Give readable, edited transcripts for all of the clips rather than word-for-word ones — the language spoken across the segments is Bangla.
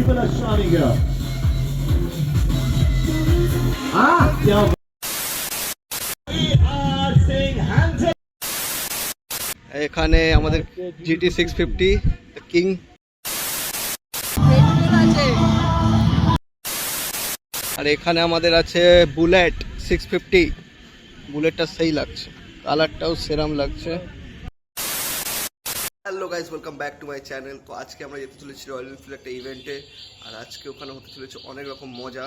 people are shouting here. क्या we are saying hands up. এখানে আমাদের GT 650 কিং, আর এখানে আমাদের আছে বুলেট 650। বুলেটটা সেই লাগছে, কালারটাও সেরাম লাগছে। Hello guys, welcome back to my channel. তো আজকে আমরা যেতে চলেছি রয়্যাল এনফিল্ড একটা ইভেন্টে, আর আজকে ওখানে হতে চলেছে অনেক রকম মজা,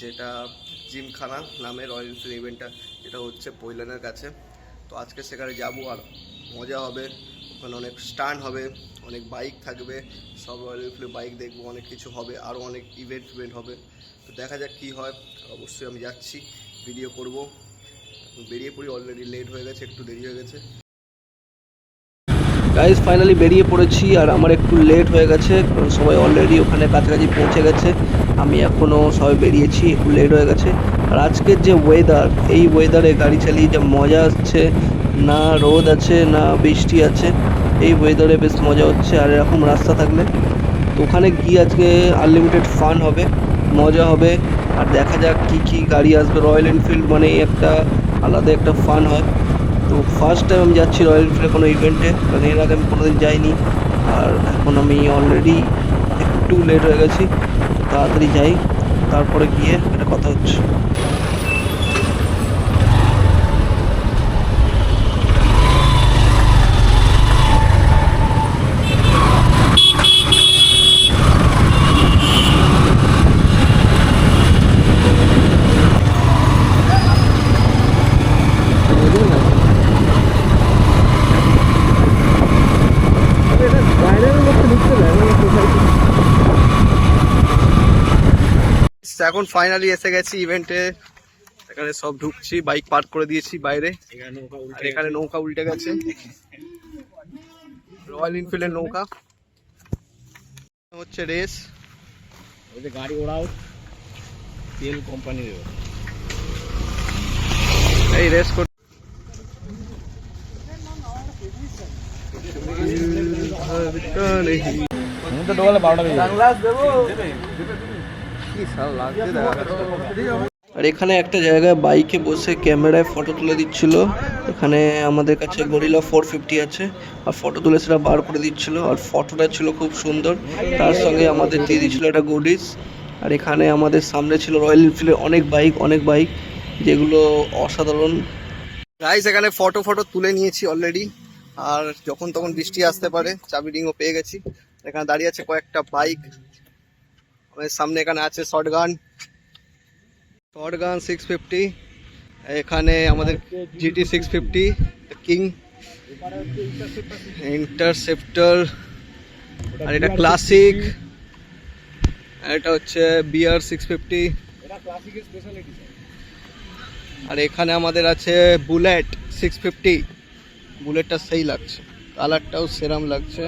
যেটা জিমখানা নামে রয়্যাল এনফিল্ড ইভেন্টটা, যেটা হচ্ছে পৈলানের কাছে। তো আজকে সেখানে যাবো আর মজা হবে। ওখানে অনেক স্টান্ট হবে, অনেক বাইক থাকবে, সব রয়্যাল এনফিল্ড বাইক দেখবো, অনেক কিছু হবে, আরও অনেক ইভেন্ট হবে। তো দেখা যাক কী হয়। অবশ্যই আমি যাচ্ছি, ভিডিও করব। বেরিয়ে পড়ি, অলরেডি লেট হয়ে গেছে, একটু দেরি হয়ে গেছে। গাইজ ফাইনালি বেরিয়ে পড়েছি, আর আমার একটু লেট হয়ে গেছে, কারণ সবাই অলরেডি ওখানে কাছাকাছি পৌঁছে গেছে। আমি এখনও সবাই বেরিয়েছি, একটু লেট হয়ে গেছে। আর আজকের যে ওয়েদার, এই ওয়েদারে গাড়ি চালিয়ে যে মজা আসছে, না রোদ আছে না বৃষ্টি আছে, এই ওয়েদারে বেশ মজা হচ্ছে। আর এরকম রাস্তা থাকলে তো ওখানে গিয়ে আজকে আনলিমিটেড ফান হবে, মজা হবে। আর দেখা যাক কী কী গাড়ি আসবে। রয়্যাল এনফিল্ড মানেই একটা আলাদা একটা ফান হয়। তো ফার্স্ট টাইম আমি যাচ্ছি রয়্যাল এনফিল্ডের কোনো ইভেন্টে, কারণ এর আগে আমি কোনোদিন যাইনি। আর এখন আমি অলরেডি একটু লেট হয়ে গেছি, তাড়াতাড়ি যাই, তারপরে গিয়ে একটা কথা হচ্ছে। এখন ফাইনালি এসে গেছি ইভেন্টে। এখানে সব ঢুকছি, বাইক পার্ক করে দিয়েছি বাইরে। আর এখানে নৌকা উল্টে গেছে, রয়্যাল এনফিল্ডের নৌকা হচ্ছে রেস। গাড়ি ওড়াও, তেল কোম্পানি এই রেস করে আর এখানে একটা জায়গায় বাইকে বসে ক্যামেরায় ফটো তুলে দিচ্ছিল। এখানে আমাদের কাছে গরিলা 450 আছে, আর ফটো তুলে সেটা বার করে দিচ্ছিল, আর ফটোটা ছিল খুব সুন্দর। তার সঙ্গে আমাদের দিয়ে দিচ্ছিল একটা গুডিস। আর এখানে আমাদের সামনে ছিল রয়্যাল এনফিল্ডের অনেক বাইক যেগুলো অসাধারণ। গাইস এখানে ফটো তুলে নিয়েছি অলরেডি, আর যখন তখন বৃষ্টি আসতে পারে, চাবি রিংও পেয়ে গেছি। এখানে দাঁড়িয়ে আছে কয়েকটা বাইক, আমাদের সামনে এখানে আছে শর্টগান 650। এখানে আমাদের GT 650 কিং, ইন্টারসেপ্টর, আর এটা ক্লাসিক, এটা হচ্ছে BR 650। আর এখানে আমাদের আছে বুলেট 650। বুলেটটা সেই লাগছে, কালারটাও সেরাম লাগছে।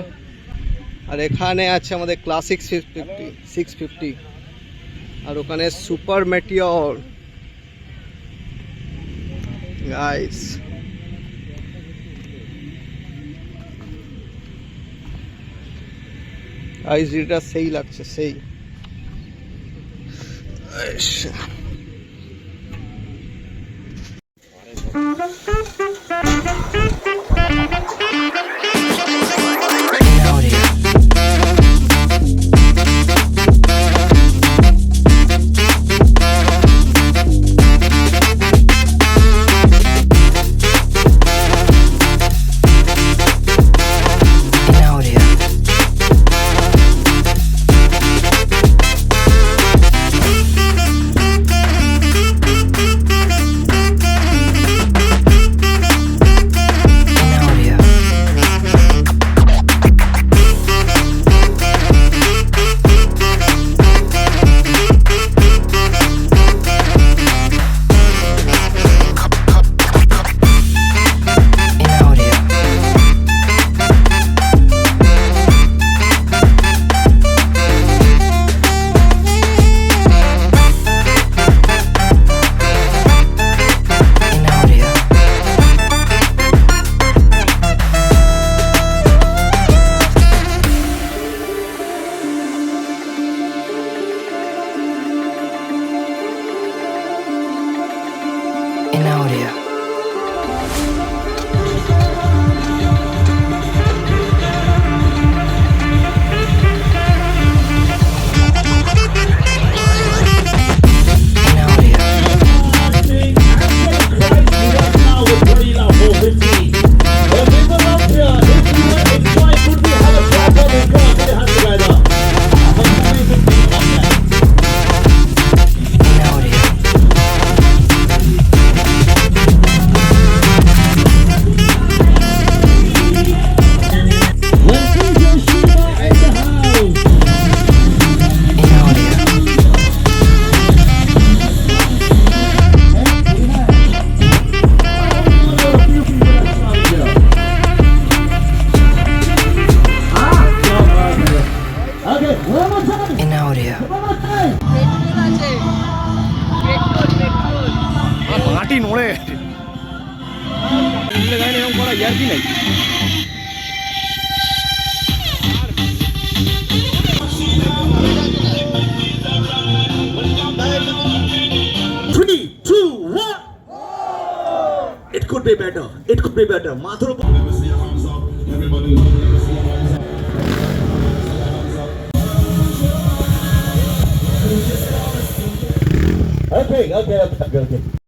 আর এখানে আছে আমাদের ক্লাসিক 650, আর ওখানে সুপার মেটিওর। গাইস এটা সেই লাগছে, সেই। in audio. In audio. In audio. In audio. Okay, one more time. In audio. One more time. মাটি নড়ে গেছে এরকম করা ইয়ার কি নাই Three, two, one. It could be better. It could be better. মাথার উপর Okay, okay.